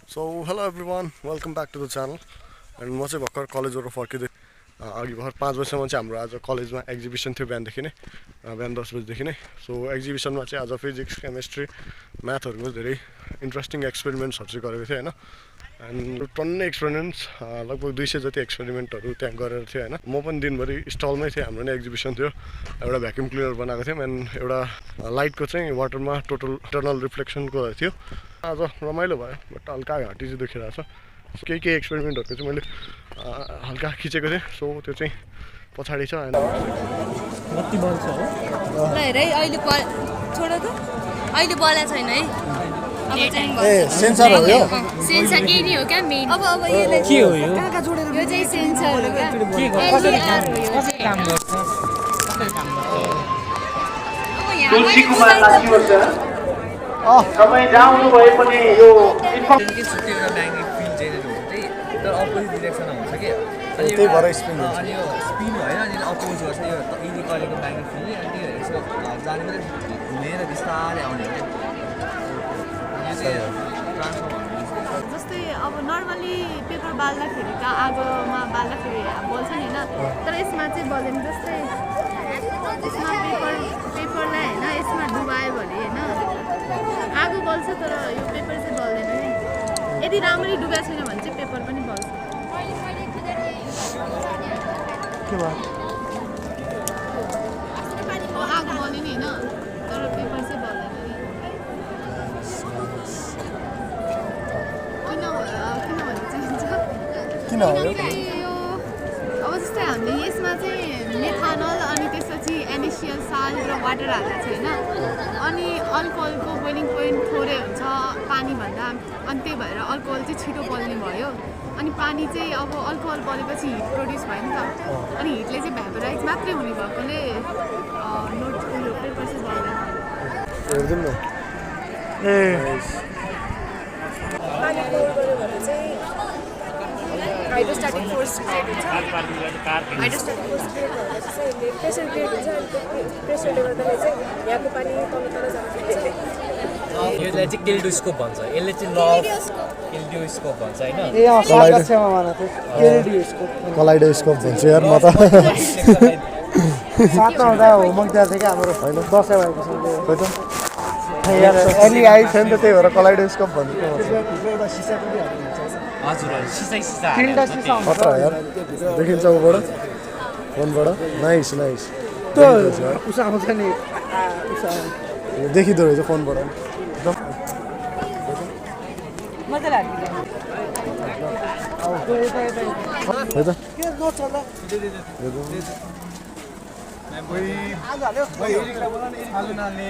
So hello everyone, welcome back to the channel. And म चाहिँ भर्खर कलेजबाट फर्किँदै अघि भर्खर 5 बजेसम्म चाहिँ हाम्रो आज कलेजमा एक्जिबिसन थियो बिहानदेखि नै बिहान 10 बजेदेखि नै सो एक्जिबिसनमा चाहिँ आज फिजिक्स केमिस्ट्री म्याथहरुको धेरै इन्ट्रेस्टिङ एक्सपेरिमेन्ट्सहरु चाहिँ गरेको थियो हैन एन्ड टन्नै एक्सपेरिमेन्ट्स लगभग 200 जति एक्सपेरिमेन्टहरु त्यहाँ गरेर थियो हैन म पनि दिनभरि स्टलमै थिएँ हाम्रो नै एक्जिबिसन थियो एउटा भ्याक्युम क्लिनर बनाएको थियौं एन्ड एउटा लाइटको चाहिँ वाटरमा टर्नल रिफ्लेक्सनको थियो आज रमाइलो भयो बट हल्का घाँटी चाहिँ दुखिरहेको छ केही एक्सपेरिमेन्टहरुको चाहिँ मैले हल्का खिचेको थिएँ सो त्यो चाहिँ पछाडी छ हैन कति बल्छ हो ल हेर है अहिले छोड त अहिले बला छैन है अब चाहिँ ए सेन्सर हो यो सेन्सर के नि हो क्या मेन अब यसले के हो यो कहाँ जोडेर यो चाहिँ सेन्सर हो क्या के कसरी काम गर्छ कसरी काम गर्छ तुलसी कुमार लाठी वर्ष तपाईँ जाउनु भए पनि यो के छुट्टै एउटा म्याग्नेट फिल्ड जेनेरेट हुन्छ त्यही तर अपोजिट डिरेक्सनमा हुन्छ कि अनि त्यही भएर स्पिन हुन्छ अनि यो स्पिन होइन अनि अपोज गर्छ यो यदि गरेको म्याग्नेट फिल्डले अनि त्यो यसो जाने मात्रै घुमेर बिस्तारै आउने हो यो चाहिँ ट्रान्सफर्म जस्तै अब नर्मली पेपर बाल्दाखेरि त आगोमा बाल्दाखेरि बल्छ नि होइन तर यसमा चाहिँ बल्दैन जस्तै यसमा पेपरलाई होइन यसमा डुबायो भने होइन आगो बल्छ तर यो पेपर चाहिँ बल्दैन है यदि राम्ररी डुबाएको छैन भने चाहिँ पेपर पनि बल्छ आगो बल्यो नि होइन तर पेपर चाहिँ बल्दैन किनभने यो अब जस्तै हामीले यसमा चाहिँ मेथानल अनि त्यसपछि एनिसियल साल्ट र वाटर हालेको छ होइन अनि अल्कोहलको बोइलिङ पोइन्ट थोरै हुन्छ पानीभन्दा अनि त्यही भएर अल्कोहल चाहिँ छिटो बल्ने भयो अनि पानी चाहिँ अब अल्कोहल बलेपछि हिट प्रड्युस भयो नि त अनि हिटले चाहिँ भ्यापोराइज मात्रै हुने भएकोले नोट पेपर चाहिँ बल्दैन हेर्दिम न हाइड्रोस्ट्याटिक फोर्स क्रिएट हुन्छ हाइड्रोस्ट्याटिक फोर्स क्रिएट भएर चाहिँ प्रेसर क्रिएट हुन्छ अनि त्यो प्रेसरले गर्दाखेरि चाहिँ यहाँको पानी तल जान्छ यसलाई चाहिँ केल्डोस्कोप भन्छ यसले चाहिँ केल्डोस्कोप भन्छ हैन ए कक्षामा माने थियो कलाइडोस्कोप भन्छ यार म त सातमा हुँदा होमवर्क दिएको थियो कि हाम्रो होइन 10 भएको छ खै त यार एनी आइ छ नि त त्यही भएर कलाइडोस्कोप भन्छ एउटा सिसा पनि हाल्नुहुन्छ हजुर सिसा तीनटा सिसा हुन्छ खतरा यार देखिन्छ उबाट फोनबाट नाइस नाइस त्यो उसा आउँछ नि उसा देखिँदो रहेछ फोनबाट मजा लाग्यो है त के नचल्दा आलु नाल्ने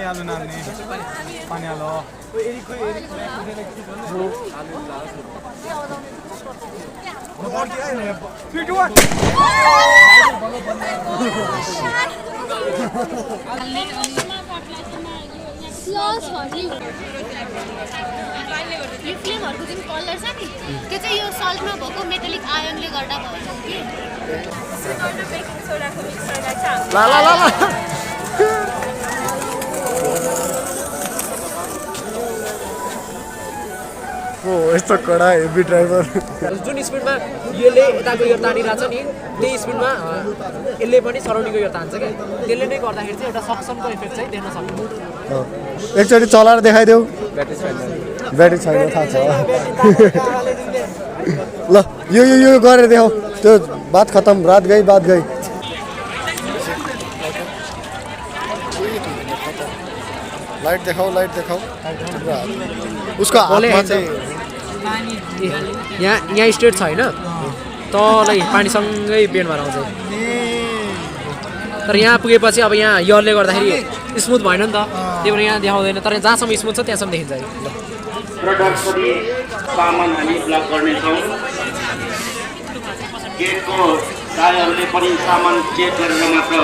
पानी हालो यो फ्लेमहरूको जुन कलर छ नि त्यो चाहिँ यो सल्टमा भएको मेटालिक आयनले गर्दा भएको कि बेकिङ सोडाको मिक्सरलाई चाहिँ ला ला ला ला ओ यस्तो कडा हेभी ड्राइभर जुन स्पिडमा यसले यताको यो तानिरहेछ नि त्यही स्पिडमा यसले पनि सराउन्डिङको यो तान्छ क्या त्यसले नै गर्दाखेरि चाहिँ एउटा सक्सनको इफेक्ट चाहिँ देख्न सक्नु एकचोटि चलाएर देखाइदेऊ ब्याट्री छैन थाहा छ ल यो गरेर देखाऊ त्यो बात खतम रात गई लाइट देखाऊ उसको हातमा चाहिँ यहाँ स्ट्रेट छ होइन तलै पानीसँगै बेन्ड भएर आउँछ तर यहाँ पुगेपछि अब यहाँ यरले गर्दाखेरि स्मुथ भएन नि त त्यही भएर यहाँ देखाउँदैन तर जहाँसम्म स्मुथ छ त्यहाँसम्म देखिन्छ प्रडक्टसरी सामान हामी ब्लक गर्नेछौँ गेटको दाइहरूले पनि सामान चेक गरेर मात्र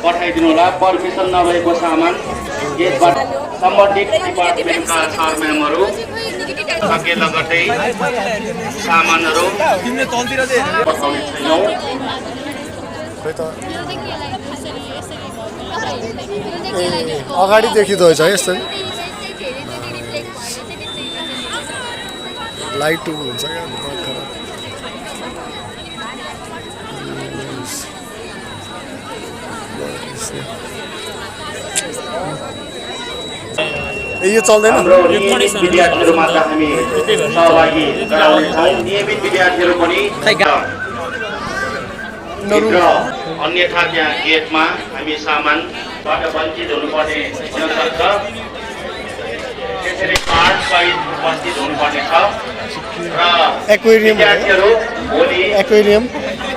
पठाइदिनु होला पर्मिसन नभएको सामान गेटबाट सम्बन्धित डिपार्टमेन्टका सरम्यामहरू सके लगतै सामानहरू पठाउने छैनौँ अगाडि देखिँदो रहेछ है यस्तै लाइट हुन्छ क्या खरा यो चल्दैन नियमित विद्यार्थीहरूमा त हामी सहभागी गराउनेछौँ नियमित विद्यार्थीहरू पनि भित्र अन्यथा त्यहाँ गेटमा हामी सामानबाट वञ्चित हुनुपर्ने हुन सक्छ त्यसरी कार्ड सहित उपस्थित हुनुपर्ने छ र एक्वेरियम विद्यार्थीहरू भोलि एक्वेरियम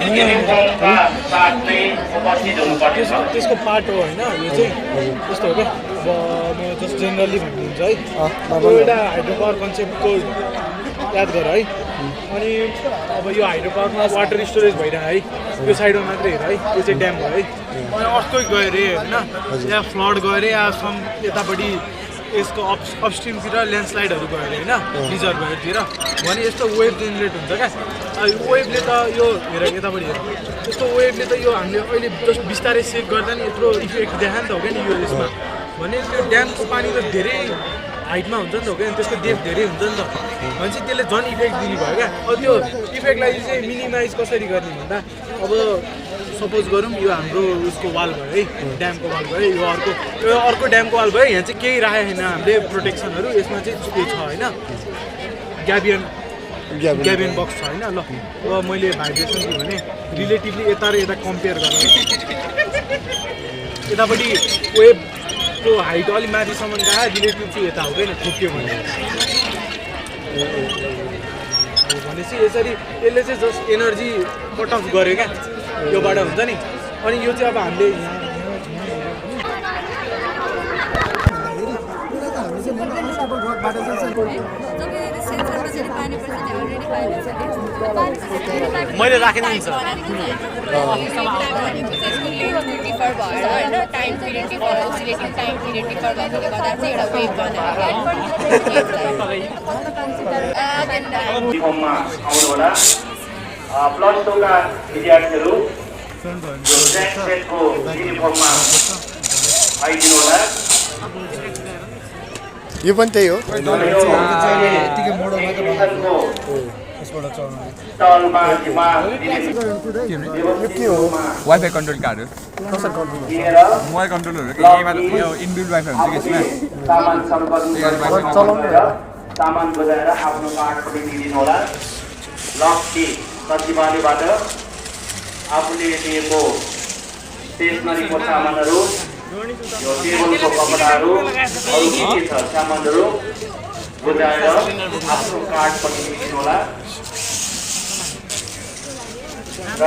युनिफर्मका साथ नै उपस्थित हुनुपर्ने छ त्यसको पार्ट हो होइन यो चाहिँ त्यस्तो हो क्या अब म जस्ट जेनरली भनिदिन्छु है यो एउटा हाइड्रो पावर कन्सेप्टको याद गर है अनि अब यो हाइड्रो पावरमा वाटर स्टोरेज भइरह है यो साइडमा मात्रै हेर है यो चाहिँ ड्याम हो है अनि अर्कै गयो अरे होइन या फ्लड गयो अरे या सम यतापट्टि यसको अपस्ट्रिमतिर ल्यान्डस्लाइडहरू गयो अरे होइन रिजर्भरतिर भने यस्तो वेभ जेनेरेट हुन्छ क्या वेभले त यो हेर यतापट्टि हेर यस्तो वेभले त यो हामीले अहिले जस्ट बिस्तारै सेक गर्दा नि यत्रो इफेक्ट देखा नि त हो क्या नि यो यसमा भने त्यो ड्यामको पानी त धेरै हाइटमा हुन्छ नि त हो क्या त्यसको डेप्थ धेरै हुन्छ नि त भनेपछि त्यसले झन् इफेक्ट दिने भयो क्या अब त्यो इफेक्टलाई चाहिँ मिनिमाइज कसरी गर्ने भन्दा अब सपोज गरौँ यो हाम्रो उसको वाल भयो है ड्यामको वाल भयो यो अर्को ड्यामको वाल भयो यहाँ चाहिँ केही राखेको छैन हामीले प्रोटेक्सनहरू यसमा चाहिँ उयो छ होइन ग्याबियन बक्स छ होइन ल अब मैले भाइब्रेसन के भने रिलेटिभली यता र यता कम्पेयर गरेर यतापट्टि वेभको हाइट अलिक माथिसम्म गयो रिलेटिभ चाहिँ यता हो क्या ठोक्यो भने भनेपछि यसरी यसले चाहिँ जस्ट एनर्जी कट अफ गर्यो क्या योबाट हुन्छ नि अनि यो चाहिँ अब हामीले मैले राखेन नि सर युनिफर्ममा आउनुहोला प्लस 2 का विद्यार्थीहरू यो ट्र्याक सेटको युनिफर्ममा आइदिनु होला यो पनि त्यही हो वाइफाई कन्ट्रोल कार्ड हो मोबाइल कन्ट्रोलहरू इनबिल्ड वाइफाई हुन्छ कि सामान बजाएर आफ्नो कार्ड पनि दिइदिनु होला लक की सचिवालयबाट आफूले लिएको स्टेसनरीको सामानहरू यो टेबलको कपडाहरू अरू के छ सामानहरू बुझाएर आफ्नो कार्ड पनि दिइदिनु होला र